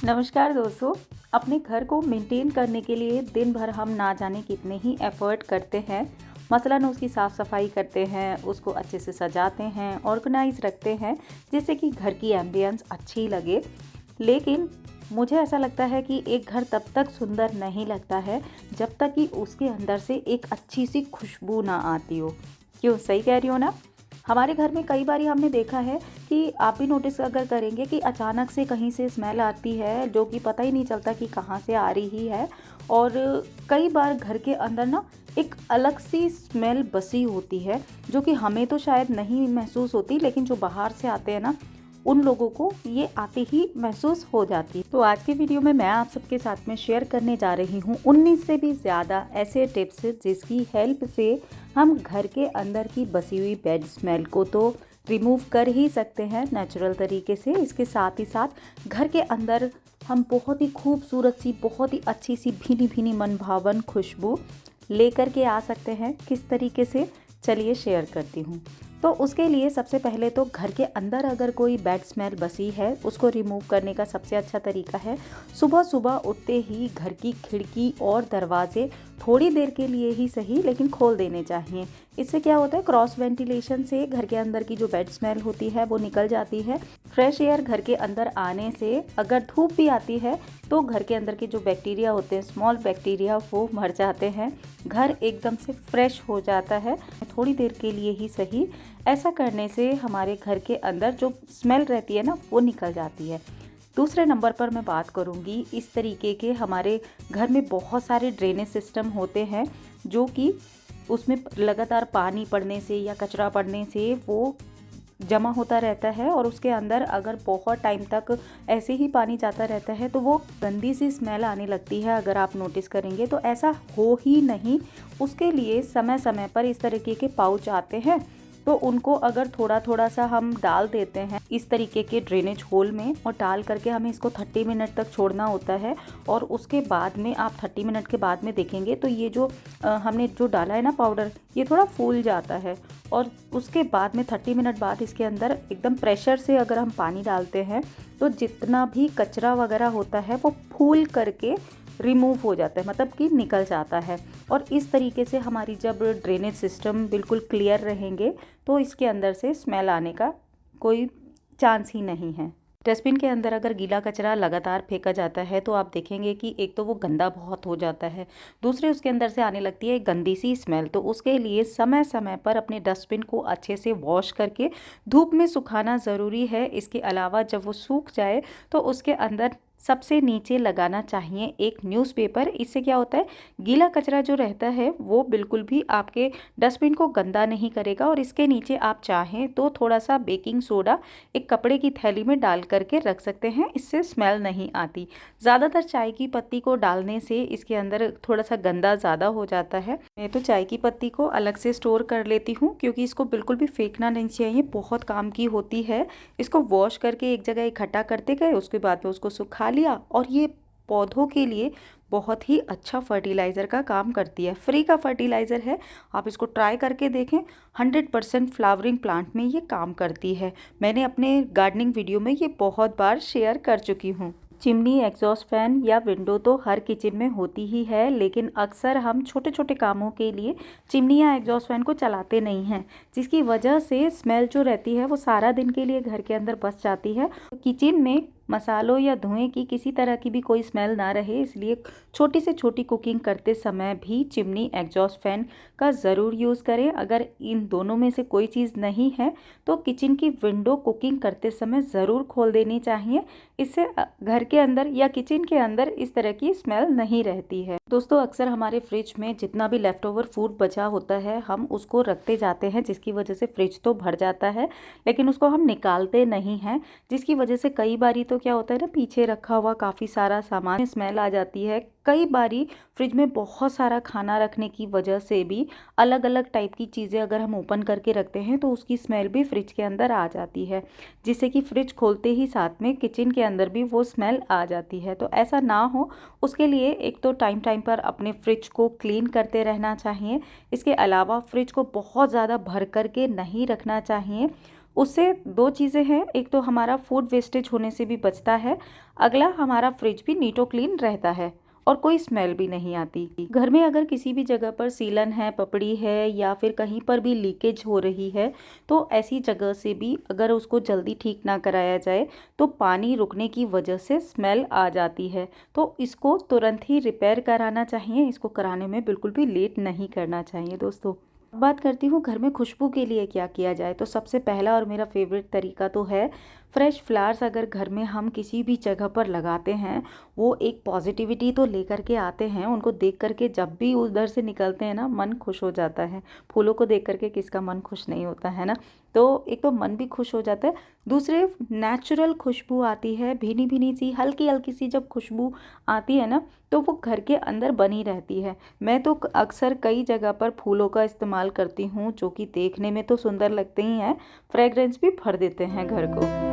नमस्कार दोस्तों। अपने घर को मेंटेन करने के लिए दिन भर हम ना जाने कितने ही एफर्ट करते हैं। मसलन उसकी साफ़ सफाई करते हैं, उसको अच्छे से सजाते हैं, ऑर्गेनाइज रखते हैं, जिससे कि घर की एम्बियंस अच्छी लगे। लेकिन मुझे ऐसा लगता है कि एक घर तब तक सुंदर नहीं लगता है जब तक कि उसके अंदर से एक अच्छी सी खुशबू ना आती हो। क्यों, सही कह रही हो ना? हमारे घर में कई बारी हमने देखा है कि आप भी नोटिस अगर करेंगे कि अचानक से कहीं से स्मेल आती है जो कि पता ही नहीं चलता कि कहाँ से आ रही है। और कई बार घर के अंदर ना एक अलग सी स्मेल बसी होती है जो कि हमें तो शायद नहीं महसूस होती, लेकिन जो बाहर से आते हैं ना उन लोगों को ये आते ही महसूस हो जाती है। तो आज की वीडियो में मैं आप सबके साथ में शेयर करने जा रही हूँ 19 से भी ज़्यादा ऐसे टिप्स जिसकी हेल्प से हम घर के अंदर की बसी हुई बैड स्मेल को तो रिमूव कर ही सकते हैं नेचुरल तरीके से। इसके साथ ही साथ घर के अंदर हम बहुत ही खूबसूरत सी, बहुत ही अच्छी सी भीनी भीनी मनभावन खुशबू लेकर के आ सकते हैं। किस तरीके से, चलिए शेयर करती हूँ। तो उसके लिए सबसे पहले तो घर के अंदर अगर कोई बैड स्मेल बसी है उसको रिमूव करने का सबसे अच्छा तरीका है सुबह सुबह उठते ही घर की खिड़की और दरवाजे थोड़ी देर के लिए ही सही लेकिन खोल देने चाहिए। इससे क्या होता है, क्रॉस वेंटिलेशन से घर के अंदर की जो बैड स्मेल होती है वो निकल जाती है। फ्रेश एयर घर के अंदर आने से अगर धूप भी आती है तो घर के अंदर के जो बैक्टीरिया होते हैं, स्मॉल बैक्टीरिया, वो मर जाते हैं। घर एकदम से फ्रेश हो जाता है, थोड़ी देर के लिए ही सही। ऐसा करने से हमारे घर के अंदर जो स्मेल रहती है ना वो निकल जाती है। दूसरे नंबर पर मैं बात करूँगी, इस तरीके के हमारे घर में बहुत सारे ड्रेनेज सिस्टम होते हैं जो कि उसमें लगातार पानी पड़ने से या कचरा पड़ने से वो जमा होता रहता है और उसके अंदर अगर बहुत टाइम तक ऐसे ही पानी जाता रहता है तो वो गंदी सी स्मेल आने लगती है। अगर आप नोटिस करेंगे तो ऐसा हो ही नहीं। उसके लिए समय समय पर इस तरीके के पाउच आते हैं तो उनको अगर थोड़ा थोड़ा सा हम डाल देते हैं इस तरीके के ड्रेनेज होल में और डाल करके हमें इसको 30 मिनट तक छोड़ना होता है। और उसके बाद में आप 30 मिनट के बाद में देखेंगे तो ये जो हमने जो डाला है ना पाउडर, ये थोड़ा फूल जाता है। और उसके बाद में 30 मिनट बाद इसके अंदर एकदम प्रेशर से अगर हम पानी डालते हैं तो जितना भी कचरा वगैरह होता है वो फूल करके रिमूव हो जाता है, मतलब कि निकल जाता है। और इस तरीके से हमारी जब ड्रेनेज सिस्टम बिल्कुल क्लियर रहेंगे तो इसके अंदर से स्मेल आने का कोई चांस ही नहीं है। डस्टबिन के अंदर अगर गीला कचरा लगातार फेंका जाता है तो आप देखेंगे कि एक तो वो गंदा बहुत हो जाता है, दूसरे उसके अंदर से आने लगती है गंदी सी स्मेल। तो उसके लिए समय समय पर अपने डस्टबिन को अच्छे से वॉश करके धूप में सुखाना ज़रूरी है। इसके अलावा जब वो सूख जाए तो उसके अंदर सबसे नीचे लगाना चाहिए एक न्यूज़पेपर। इससे क्या होता है, गीला कचरा जो रहता है वो बिल्कुल भी आपके डस्टबिन को गंदा नहीं करेगा। और इसके नीचे आप चाहें तो थोड़ा सा बेकिंग सोडा एक कपड़े की थैली में डाल करके रख सकते हैं, इससे स्मेल नहीं आती। ज़्यादातर चाय की पत्ती को डालने से इसके अंदर थोड़ा सा गंदा ज़्यादा हो जाता है। मैं तो चाय की पत्ती को अलग से स्टोर कर लेती हूँ क्योंकि इसको बिल्कुल भी फेंकना नहीं चाहिए, बहुत काम की होती है। इसको वॉश करके एक जगह इकट्ठा करते गए, उसके बाद में उसको सुखा लिया और ये पौधों के लिए बहुत ही अच्छा फर्टिलाइज़र का काम करती है। फ्री का फर्टिलाइज़र है, आप इसको ट्राई करके देखें। 100% फ्लावरिंग प्लांट में ये काम करती है। मैंने अपने गार्डनिंग वीडियो में ये बहुत बार शेयर कर चुकी हूँ। चिमनी, एग्जॉस्ट फैन या विंडो तो हर किचन में होती ही है, लेकिन अक्सर हम छोटे छोटे कामों के लिए चिमनी या एग्जॉस्ट फैन को चलाते नहीं हैं, जिसकी वजह से स्मेल जो रहती है वो सारा दिन के लिए घर के अंदर बस जाती है। किचन में मसालों या धुएं की किसी तरह की भी कोई स्मेल ना रहे, इसलिए छोटी से छोटी कुकिंग करते समय भी चिमनी, एग्जॉस्ट फैन का ज़रूर यूज़ करें। अगर इन दोनों में से कोई चीज़ नहीं है तो किचन की विंडो कुकिंग करते समय ज़रूर खोल देनी चाहिए। इससे घर के अंदर या किचन के अंदर इस तरह की स्मेल नहीं रहती है। दोस्तों, अक्सर हमारे फ्रिज में जितना भी लेफ्ट ओवर फूड बचा होता है हम उसको रखते जाते हैं, जिसकी वजह से फ्रिज तो भर जाता है लेकिन उसको हम निकालते नहीं हैं, जिसकी वजह से कई बारी तो क्या होता है ना, पीछे रखा हुआ काफ़ी सारा सामान स्मेल आ जाती है। कई बारी फ्रिज में बहुत सारा खाना रखने की वजह से भी अलग अलग टाइप की चीज़ें अगर हम ओपन करके रखते हैं तो उसकी स्मेल भी फ्रिज के अंदर आ जाती है, जिससे कि फ्रिज खोलते ही साथ में किचन के अंदर भी वो स्मेल आ जाती है। तो ऐसा ना हो उसके लिए एक तो टाइम टाइम पर अपने फ्रिज को क्लीन करते रहना चाहिए। इसके अलावा फ्रिज को बहुत ज़्यादा भर करके नहीं रखना चाहिए। उससे दो चीज़ें हैं, एक तो हमारा फूड वेस्टेज होने से भी बचता है, अगला हमारा फ्रिज भी नीटो क्लीन रहता है और कोई स्मेल भी नहीं आती। घर में अगर किसी भी जगह पर सीलन है, पपड़ी है या फिर कहीं पर भी लीकेज हो रही है, तो ऐसी जगह से भी अगर उसको जल्दी ठीक ना कराया जाए तो पानी रुकने की वजह से स्मेल आ जाती है। तो इसको तुरंत ही रिपेयर कराना चाहिए, इसको कराने में बिल्कुल भी लेट नहीं करना चाहिए दोस्तों। बात करती हूँ घर में खुशबू के लिए क्या किया जाए। तो सबसे पहला और मेरा फेवरेट तरीका तो है फ्रेश फ्लावर्स। अगर घर में हम किसी भी जगह पर लगाते हैं, वो एक पॉजिटिविटी तो लेकर के आते हैं। उनको देख करके जब भी उधर से निकलते हैं ना, मन खुश हो जाता है। फूलों को देख करके किसका मन खुश नहीं होता है ना। तो एक तो मन भी खुश हो जाता है, दूसरे नेचुरल खुशबू आती है, भीनी भीनी सी हल्की हल्की सी जब खुशबू आती है ना, तो वो घर के अंदर बनी रहती है। मैं तो अक्सर कई जगह पर फूलों का इस्तेमाल करती हूँ, जो कि देखने में तो सुंदर लगते ही हैं, फ्रेग्रेंस भी भर देते हैं घर को।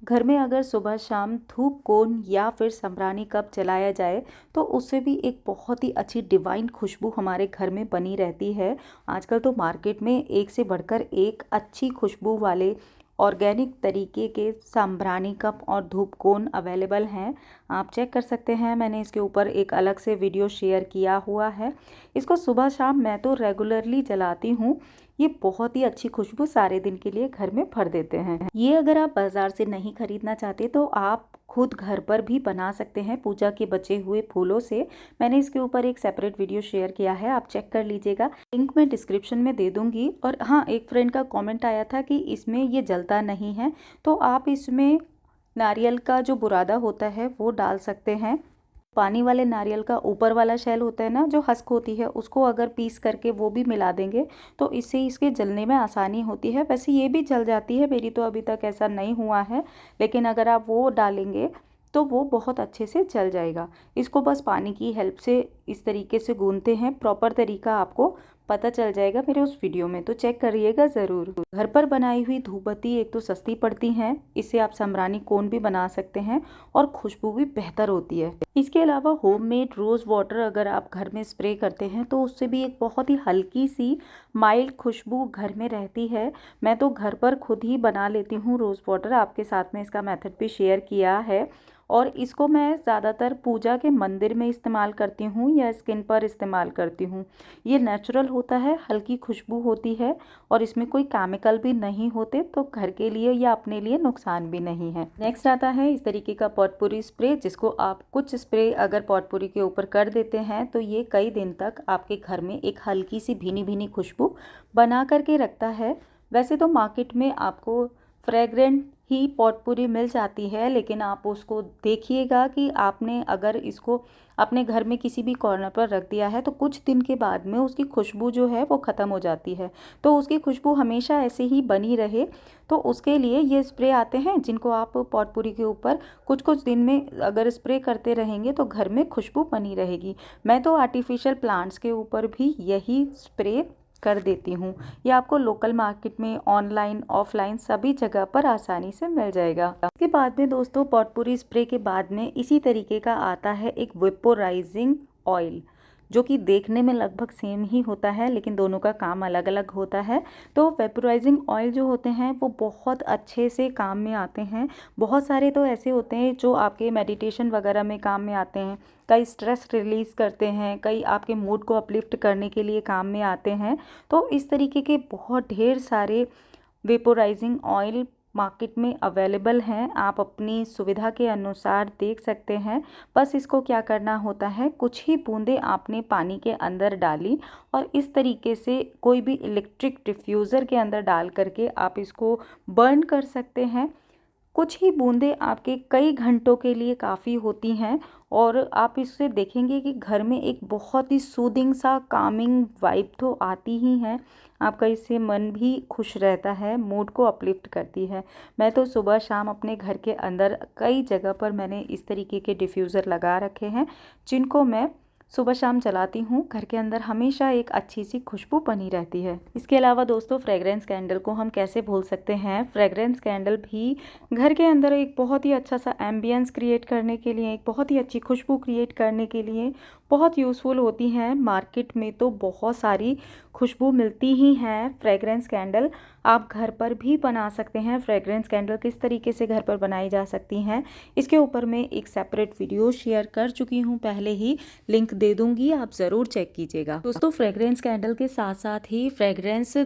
घर में अगर सुबह शाम धूप कोन या फिर समरानी कप जलाया जाए, तो उससे भी एक बहुत ही अच्छी डिवाइन खुशबू हमारे घर में बनी रहती है। आजकल तो मार्केट में एक से बढ़कर एक अच्छी खुशबू वाले ऑर्गेनिक तरीके के सांभरानी कप और धूप कोन अवेलेबल हैं। आप चेक कर सकते हैं, मैंने इसके ऊपर एक अलग से वीडियो शेयर किया हुआ है। इसको सुबह शाम मैं तो रेगुलरली जलाती हूँ। ये बहुत ही अच्छी खुशबू सारे दिन के लिए घर में भर देते हैं। ये अगर आप बाजार से नहीं खरीदना चाहते तो आप खुद घर पर भी बना सकते हैं पूजा के बचे हुए फूलों से। मैंने इसके ऊपर एक सेपरेट वीडियो शेयर किया है, आप चेक कर लीजिएगा, लिंक मैं डिस्क्रिप्शन में दे दूंगी। और हाँ, एक फ्रेंड का कमेंट आया था कि इसमें ये जलता नहीं है, तो आप इसमें नारियल का जो बुरादा होता है वो डाल सकते हैं। पानी वाले नारियल का ऊपर वाला शेल होता है ना, जो हस्क होती है, उसको अगर पीस करके वो भी मिला देंगे तो इससे इसके जलने में आसानी होती है। वैसे ये भी जल जाती है, मेरी तो अभी तक ऐसा नहीं हुआ है, लेकिन अगर आप वो डालेंगे तो वो बहुत अच्छे से जल जाएगा। इसको बस पानी की हेल्प से इस तरीके से गूंथते हैं, प्रॉपर तरीका आपको पता चल जाएगा मेरे उस वीडियो में, तो चेक करिएगा ज़रूर। घर पर बनाई हुई धूपबत्ती एक तो सस्ती पड़ती हैं, इससे आप समरानी कोन भी बना सकते हैं और खुशबू भी बेहतर होती है। इसके अलावा होममेड रोज़ वाटर अगर आप घर में स्प्रे करते हैं तो उससे भी एक बहुत ही हल्की सी माइल्ड खुशबू घर में रहती है। मैं तो घर पर खुद ही बना लेती हूँ रोज़ वाटर, आपके साथ में इसका मेथड भी शेयर किया है। और इसको मैं ज़्यादातर पूजा के मंदिर में इस्तेमाल करती हूँ या स्किन पर इस्तेमाल करती हूँ। ये नेचुरल होता है, हल्की खुशबू होती है और इसमें कोई केमिकल भी नहीं होते, तो घर के लिए या अपने लिए नुकसान भी नहीं है। नेक्स्ट आता है इस तरीके का पॉटपुरी स्प्रे, जिसको आप कुछ स्प्रे अगर पॉटपुरी के ऊपर कर देते हैं तो ये कई दिन तक आपके घर में एक हल्की सी भीनी भीनी खुशबू बना करके रखता है। वैसे तो मार्केट में आपको फ्रेग्रेंट ही पॉटपुरी मिल जाती है, लेकिन आप उसको देखिएगा कि आपने अगर इसको अपने घर में किसी भी कॉर्नर पर रख दिया है तो कुछ दिन के बाद में उसकी खुशबू जो है वो ख़त्म हो जाती है। तो उसकी खुशबू हमेशा ऐसे ही बनी रहे, तो उसके लिए ये स्प्रे आते हैं जिनको आप पॉटपुरी के ऊपर कुछ कुछ दिन में अगर स्प्रे करते रहेंगे तो घर में खुशबू बनी रहेगी। मैं तो आर्टिफिशियल प्लांट्स के ऊपर भी यही स्प्रे कर देती हूँ। ये आपको लोकल मार्केट में ऑनलाइन ऑफलाइन सभी जगह पर आसानी से मिल जाएगा। इसके बाद में दोस्तों पॉटपुरी स्प्रे के बाद में इसी तरीके का आता है एक वेपोराइजिंग ऑयल, जो कि देखने में लगभग सेम ही होता है लेकिन दोनों का काम अलग अलग होता है। तो वेपोराइजिंग ऑयल जो होते हैं वो बहुत अच्छे से काम में आते हैं। बहुत सारे तो ऐसे होते हैं जो आपके मेडिटेशन वगैरह में काम में आते हैं, कई स्ट्रेस रिलीज़ करते हैं, कई आपके मूड को अपलिफ्ट करने के लिए काम में आते हैं। तो इस तरीके के बहुत ढेर सारे वेपोराइजिंग ऑयल मार्केट में अवेलेबल हैं, आप अपनी सुविधा के अनुसार देख सकते हैं। बस इसको क्या करना होता है, कुछ ही बूंदें आपने पानी के अंदर डाली और इस तरीके से कोई भी इलेक्ट्रिक डिफ्यूज़र के अंदर डाल करके आप इसको बर्न कर सकते हैं। कुछ ही बूंदें आपके कई घंटों के लिए काफ़ी होती हैं और आप इससे देखेंगे कि घर में एक बहुत ही सूदिंग सा कामिंग वाइब तो आती ही है। आपका इससे मन भी खुश रहता है, मूड को अपलिफ्ट करती है। मैं तो सुबह शाम अपने घर के अंदर कई जगह पर मैंने इस तरीके के डिफ्यूज़र लगा रखे हैं, जिनको मैं सुबह शाम जलाती हूँ। घर के अंदर हमेशा एक अच्छी सी खुशबू बनी रहती है। इसके अलावा दोस्तों फ्रेग्रेंस कैंडल को हम कैसे भूल सकते हैं। फ्रेग्रेंस कैंडल भी घर के अंदर एक बहुत ही अच्छा सा एम्बियंस क्रिएट करने के लिए, एक बहुत ही अच्छी खुशबू क्रिएट करने के लिए बहुत यूज़फुल होती हैं। मार्केट में तो बहुत सारी खुशबू मिलती ही हैं फ्रेगरेंस कैंडल। आप घर पर भी बना सकते हैं। फ्रेगरेंस कैंडल किस तरीके से घर पर बनाई जा सकती हैं, इसके ऊपर मैं एक सेपरेट वीडियो शेयर कर चुकी हूँ पहले ही, लिंक दे दूँगी, आप ज़रूर चेक कीजिएगा। दोस्तों, फ्रेगरेंस कैंडल के साथ साथ ही फ्रेगरेंस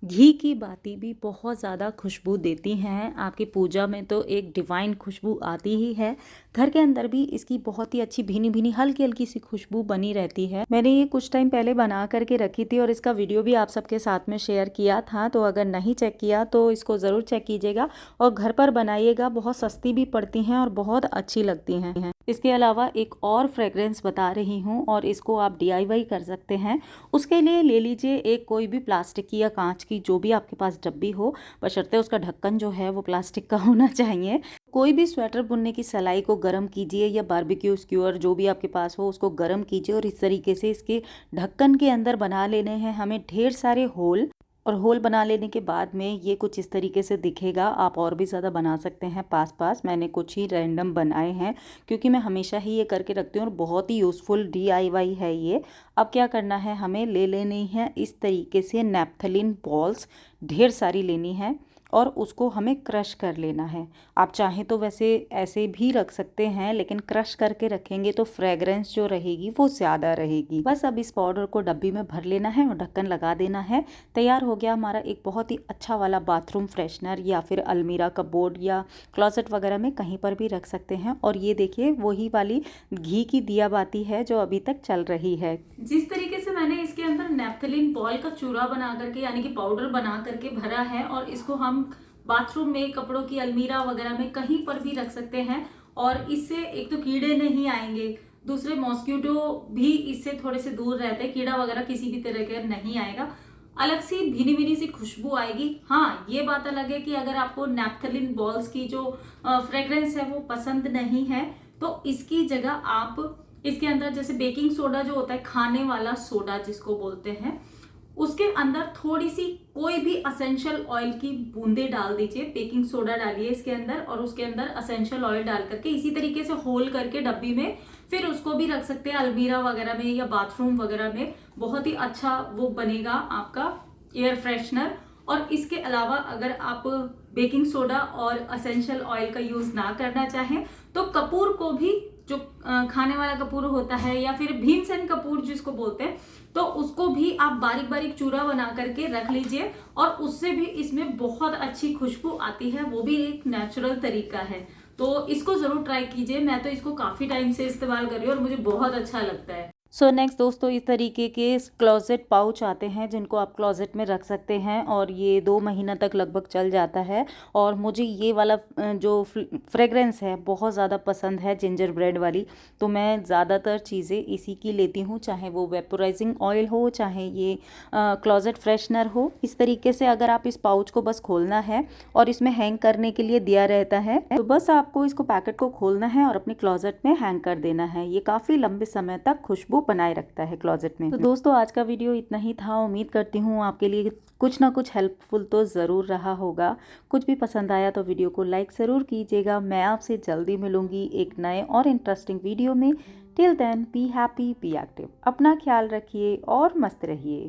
घी की बाती भी बहुत ज़्यादा खुशबू देती हैं। आपकी पूजा में तो एक डिवाइन खुशबू आती ही है। घर के अंदर भी इसकी बहुत ही अच्छी भीनी भीनी हल्की हल्की सी खुशबू बनी रहती है। मैंने ये कुछ टाइम पहले बना करके रखी थी और इसका वीडियो भी आप सबके साथ में शेयर किया था, तो अगर नहीं चेक किया तो इसको ज़रूर चेक कीजिएगा और घर पर बनाइएगा। बहुत सस्ती भी पड़ती हैं और बहुत अच्छी लगती हैं। इसके अलावा एक और फ्रेगरेंस बता रही हूँ और इसको आप DIY कर सकते हैं। उसके लिए ले लीजिए एक कोई भी प्लास्टिक की या कांच की, जो भी आपके पास डब्बी हो, बशर्ते उसका ढक्कन जो है वो प्लास्टिक का होना चाहिए। कोई भी स्वेटर बुनने की सिलाई को गर्म कीजिए या बारबेक्यू स्क्यूअर जो भी आपके पास हो उसको गर्म कीजिए और इस तरीके से इसके ढक्कन के अंदर बना लेने हैं हमें ढेर सारे होल। और होल बना लेने के बाद में ये कुछ इस तरीके से दिखेगा। आप और भी ज़्यादा बना सकते हैं पास पास, मैंने कुछ ही रैंडम बनाए हैं क्योंकि मैं हमेशा ही ये करके रखती हूँ और बहुत ही यूज़फुल DIY है ये। अब क्या करना है, हमें ले लेनी है इस तरीके से नैप्थलीन बॉल्स, ढेर सारी लेनी है और उसको हमें क्रश कर लेना है। आप चाहें तो वैसे ऐसे भी रख सकते हैं, लेकिन क्रश करके रखेंगे तो फ्रेगरेंस जो रहेगी वो ज़्यादा रहेगी। बस अब इस पाउडर को डब्बी में भर लेना है और ढक्कन लगा देना है। तैयार हो गया हमारा एक बहुत ही अच्छा वाला बाथरूम फ्रेशनर, या फिर अलमीरा कपबोर्ड या क्लोसेट वगैरह में कहीं पर भी रख सकते हैं। और ये देखिए वही वाली घी की दिया बाती है जो अभी तक चल रही है। जिस तरीके से मैंने इसके अंदर नैप्थलीन बॉल का चूरा बना करके यानी कि पाउडर बना करके भरा है और इसको हम बाथरूम में, कपड़ों की अलमीरा वगैरह में कहीं पर भी रख सकते हैं और इससे एक तो कीड़े नहीं आएंगे, दूसरे मॉस्किटो भी इससे थोड़े से दूर रहते हैं, कीड़ा वगैरह किसी भी तरह का नहीं आएगा। अलग सी भीनी भीनी सी खुशबू आएगी। हाँ, ये बात अलग है कि अगर आपको नैप्थलीन बॉल्स की जो फ्रेग्रेंस है वो पसंद नहीं है तो इसकी जगह आप इसके अंदर जैसे बेकिंग सोडा जो होता है, खाने वाला सोडा जिसको बोलते हैं, उसके अंदर थोड़ी सी कोई भी असेंशियल ऑयल की बूंदे डाल दीजिए। बेकिंग सोडा डालिए इसके अंदर और उसके अंदर असेंशियल ऑयल डाल करके इसी तरीके से होल करके डब्बी में फिर उसको भी रख सकते हैं अलमीरा वगैरह में या बाथरूम वगैरह में। बहुत ही अच्छा वो बनेगा आपका एयर फ्रेशनर। और इसके अलावा अगर आप बेकिंग सोडा और असेंशियल ऑयल का यूज ना करना चाहें तो कपूर को भी, जो खाने वाला कपूर होता है या फिर भीमसेन कपूर जिसको बोलते हैं, तो उसको भी आप बारीक बारीक चूरा बना करके रख लीजिए और उससे भी इसमें बहुत अच्छी खुशबू आती है। वो भी एक नेचुरल तरीका है, तो इसको जरूर ट्राई कीजिए। मैं तो इसको काफी टाइम से इस्तेमाल कर रही हूँ और मुझे बहुत अच्छा लगता है। नेक्स्ट दोस्तों, इस तरीके के क्लोजेट पाउच आते हैं जिनको आप क्लोजेट में रख सकते हैं और ये 2 महीना तक लगभग चल जाता है। और मुझे ये वाला जो फ्रेग्रेंस है बहुत ज़्यादा पसंद है, जिंजर ब्रेड वाली, तो मैं ज़्यादातर चीज़ें इसी की लेती हूँ, चाहे वो वेपोराइजिंग ऑयल हो, चाहे ये क्लोजेट फ्रेशनर हो। इस तरीके से अगर आप इस पाउच को बस खोलना है और इसमें हैंग करने के लिए दिया रहता है, तो बस आपको इसको पैकेट को खोलना है और अपने क्लोजेट में हैंग कर देना है। ये काफ़ी लंबे समय तक खुशबू बनाए रखता है क्लोजेट में। तो दोस्तों, आज का वीडियो इतना ही था। उम्मीद करती हूँ आपके लिए कुछ ना कुछ हेल्पफुल तो ज़रूर रहा होगा। कुछ भी पसंद आया तो वीडियो को लाइक ज़रूर कीजिएगा। मैं आपसे जल्दी मिलूंगी एक नए और इंटरेस्टिंग वीडियो में। Till then, be happy, be active. अपना ख्याल रखिए और मस्त रहिए।